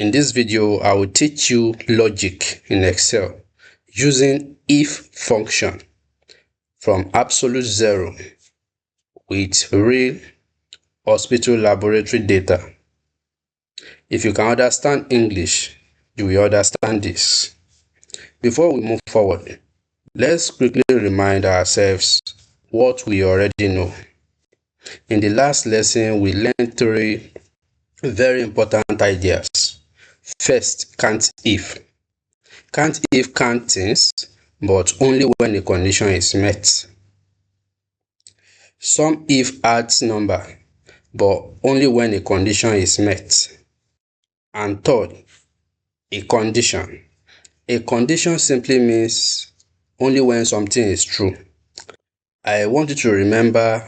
In this video, I will teach you logic in Excel using if function from absolute zero with real hospital laboratory data. If you can understand English, you will understand this. Before we move forward, let's quickly remind ourselves what we already know. In the last lesson, we learned three very important ideas. First, can't if. Can't if can't things, but only when the condition is met. Some if adds number, but only when a condition is met. And third, a condition. A condition simply means only when something is true. I want you to remember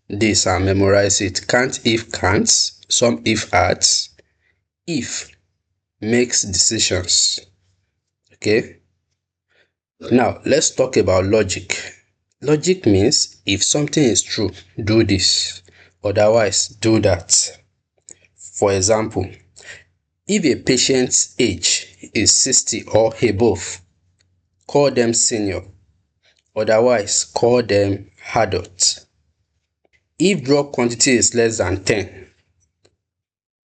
this and memorize it. Can't if can't, some if adds, if makes decisions. Okay? Now, let's talk about logic. Logic means if something is true, do this. Otherwise, do that. For example, if a patient's age is 60 or above, call them senior. Otherwise, call them adult. If drug quantity is less than 10,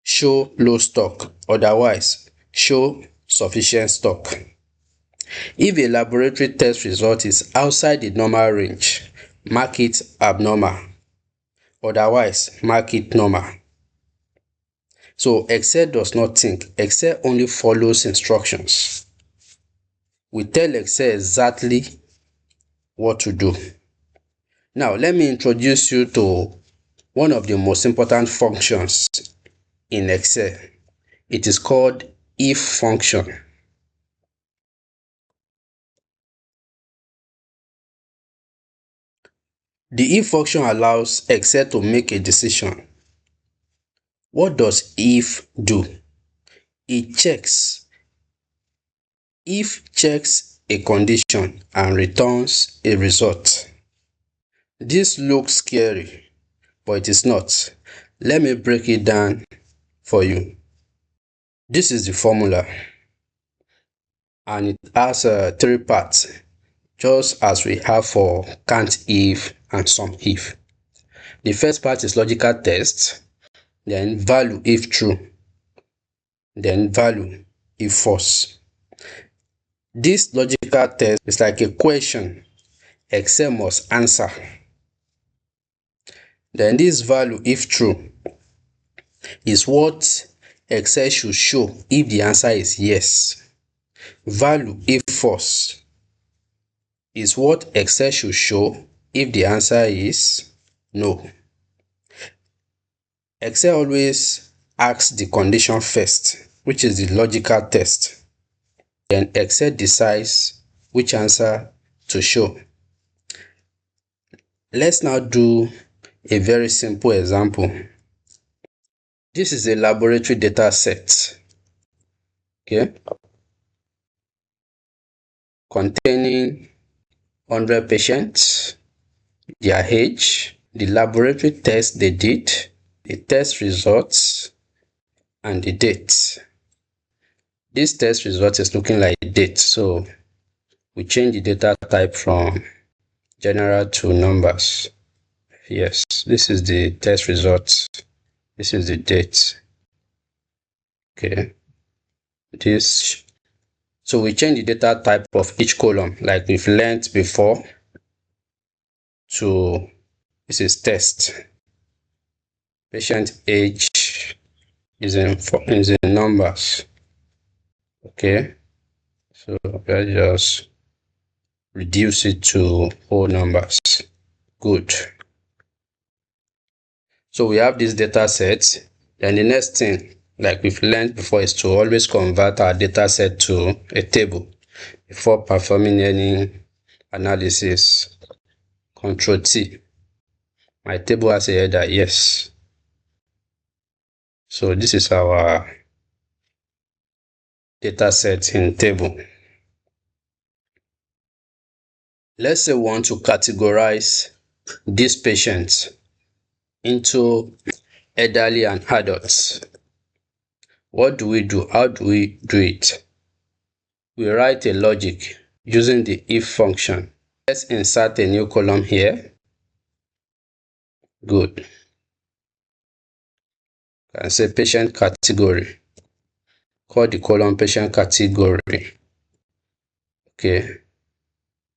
show low stock. Otherwise, show sufficient stock. If a laboratory test result is outside the normal range, mark it abnormal. Otherwise, mark it normal. So Excel does not think. Excel only follows instructions. We tell Excel exactly what to do. Now, let me introduce you to one of the most important functions in Excel. It is called if function. The if function allows Excel to make a decision. What does if do? It checks. If checks a condition and returns a result. This looks scary, but it is not. Let me break it down for you. This is the formula, and it has three parts, just as we have for can't if and some if. The first part is logical test, then value if true, then value if false. This logical test is like a question Excel must answer. Then this value if true is what Excel should show if the answer is yes. Value if false is what Excel should show if the answer is no. Excel always asks the condition first, which is the logical test. Then Excel decides which answer to show. Let's now do a very simple example. This is a laboratory data set, okay, containing 100 patients, their age, the laboratory test they did, the test results, and the date. This test result is looking like date, so we change the data type from general to numbers. Yes, this is the test result. This is the date. Okay. So we change the data type of each column, like we've learned before, to this is test. Patient age is in numbers. Okay. So let's just reduce it to whole numbers. Good. So we have this data set. Then the next thing, like we've learned before, is to always convert our data set to a table before performing any analysis. Control T. My table has a header, yes. So this is our data set in table. Let's say we want to categorize these patients into elderly and adults. What do we do? How do we do it? We write a logic using the if function. Let's insert a new column here. Good. And say patient category. Call the column patient category. Okay.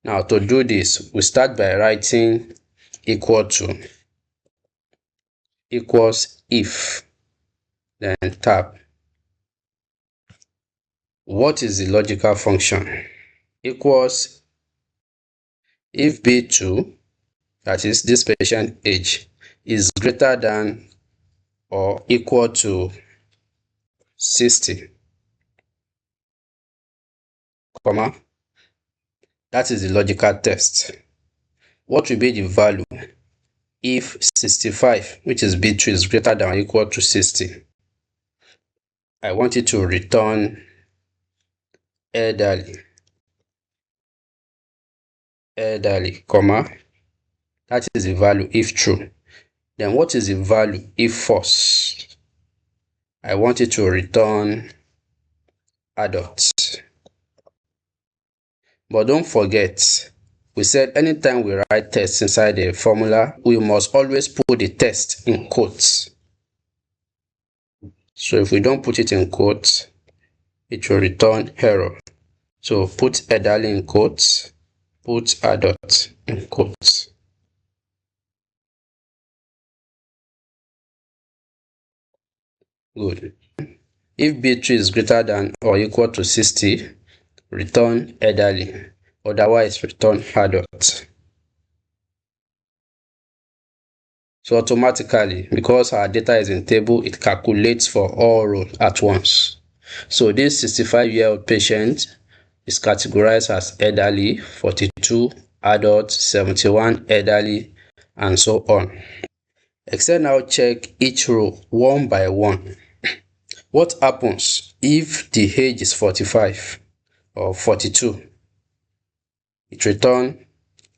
Now to do this, we start by writing equal to equals if, then tab. What is the logical function? Equals if B2, that is this patient age, is greater than or equal to 60, comma, that is the logical test. What will be the value if 65, which is B2, is greater than or equal to 60? I want it to return elderly, comma, that is the value if true. Then what is the value if false? I want it to return adult. But don't forget, we said anytime we write test inside the formula, we must always put the test in quotes. So if we don't put it in quotes, it will return error. So put elderly in quotes, put adult in quotes. Good. If B3 is greater than or equal to 60, return elderly, otherwise return adult. So automatically, because our data is in table, it calculates for all rows at once. So this 65-year-old patient is categorized as elderly, 42 adult, 71 elderly, and so on. Excel now check each row one by one. What happens if the age is 45 or 42? It returns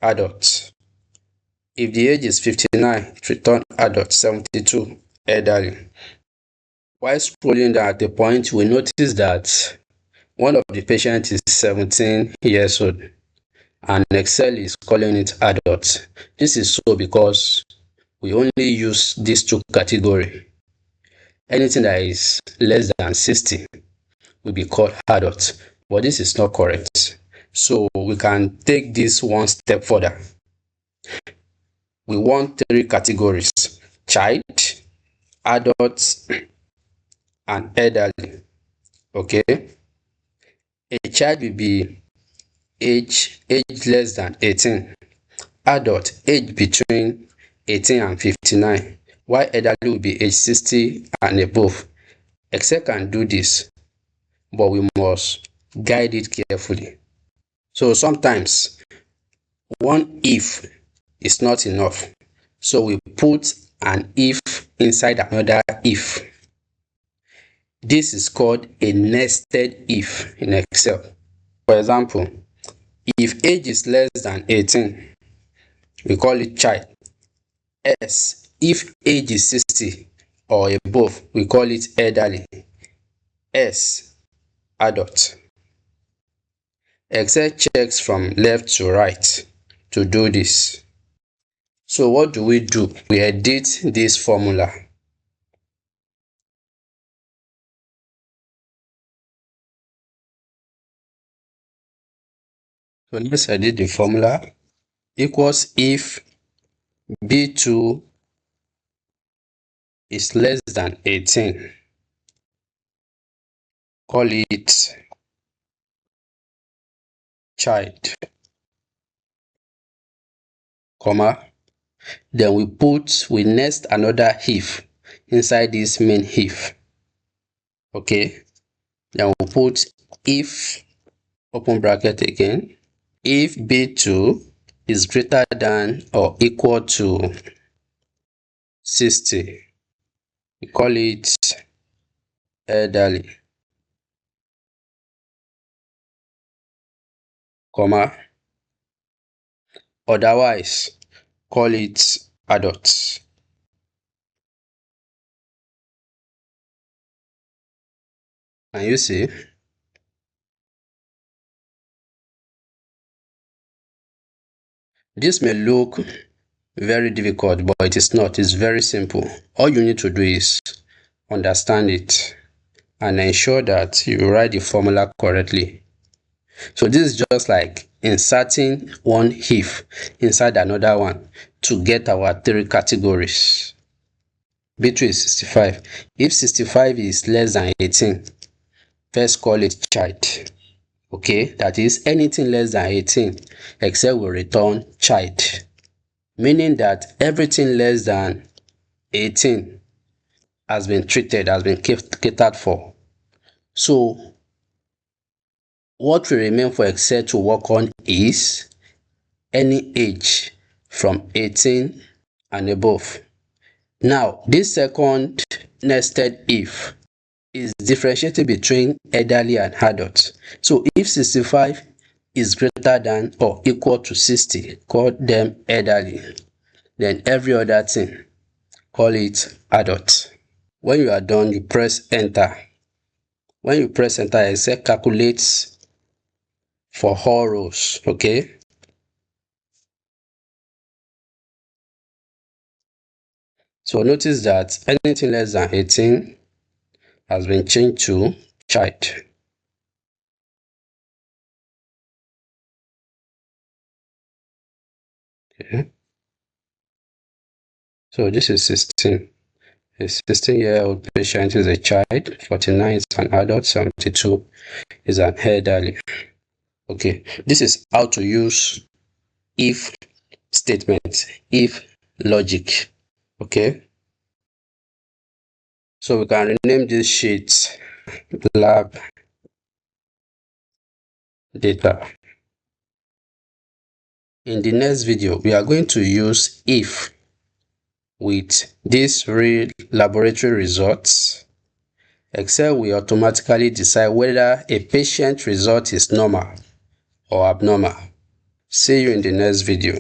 adult. If the age is 59, it returns adult, 72 elderly. While scrolling down at the point, we notice that one of the patients is 17 years old and Excel is calling it adult. This is so because we only use these two categories. Anything that is less than 60 will be called adult, but this is not correct. So we can take this one step further. We want three categories: child, adults, and elderly. Okay, a child will be age less than 18, adult age between 18 and 59, while elderly will be age 60 and above. Excel can do this, but we must guide it carefully. So sometimes one if is not enough, so we put an if inside another if. This is called a nested if in Excel. For example, if age is less than 18, we call it child. S, if age is 60 or above, we call it elderly. S, adult. Excel checks from left to right to do this. So what do? We edit this formula. So let's edit the formula. Equals if B2 is less than 18, call it child, comma, then we nest another if inside this main if. Okay, then we'll put if, open bracket again, if B2 is greater than or equal to 60, we call it elderly, comma, otherwise call it adult. Can you see? This may look very difficult, but it is not. It's very simple. All you need to do is understand it and ensure that you write the formula correctly. So this is just like inserting one if inside another one to get our three categories. B2 is 65. If 65 is less than 18, first call it child. Okay, that is anything less than 18 except will return child, meaning that everything less than 18 has been treated, has been catered for. So what will remain for Excel to work on is any age from 18 and above. Now, this second nested if is differentiating between elderly and adult. So if 65 is greater than or equal to 60, call them elderly. Then every other thing, call it adult. When you are done, you press enter. When you press enter, Excel calculates for all rows, okay? So notice that anything less than 18 has been changed to child. Okay. So this is 16. A 16-year-old patient is a child, 49 is an adult, 72 is an elderly. Okay, this is how to use if statement, if logic. Okay, so we can rename this sheet lab data. In the next video, we are going to use if with these real laboratory results. Excel will automatically decide whether a patient result is normal or abnormal. See you in the next video.